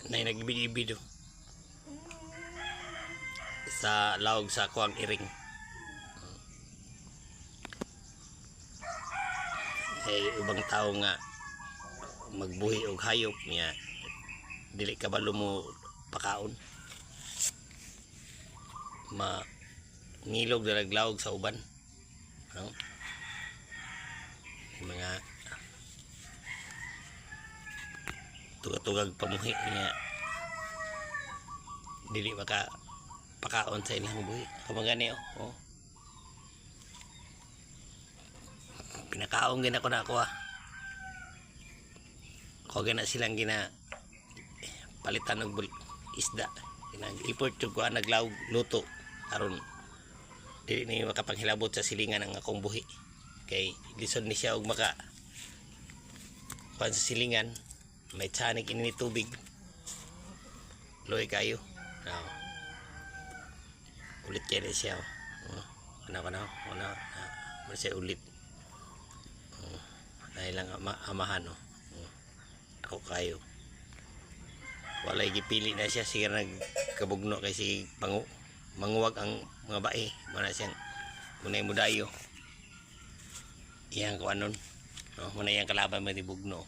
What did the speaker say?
na nagbibido sa lawag sa kuwang iring. Ubang tao nga magbuhi og hayop niya dili ka ba mo pakaon, ngilog na naglawag sa uban, no? Mga tugatugag pamuhi niya dili maka pakaon sa ilang buhi. Kamagani oh. Pinakaon gina ko na ako Ko gina silang gina palitan og isda. Nag-import jud ko naglawag luto aron dili ni makapanghilabot sa silingan ang akong buhi. Kay lison ni siya og maka pan sa silingan, may tsanik ini tubig. Loy kayo. Ulit kaya siya. Masaya ulit. Dahil lang amahan ako kayo. Walay gipili na siya, siya nagkabugno kay si manguwag ang mga bae. Muna siyang munay mudayo. Iyang kuanon. Muna iyang kalaban mo di bugno.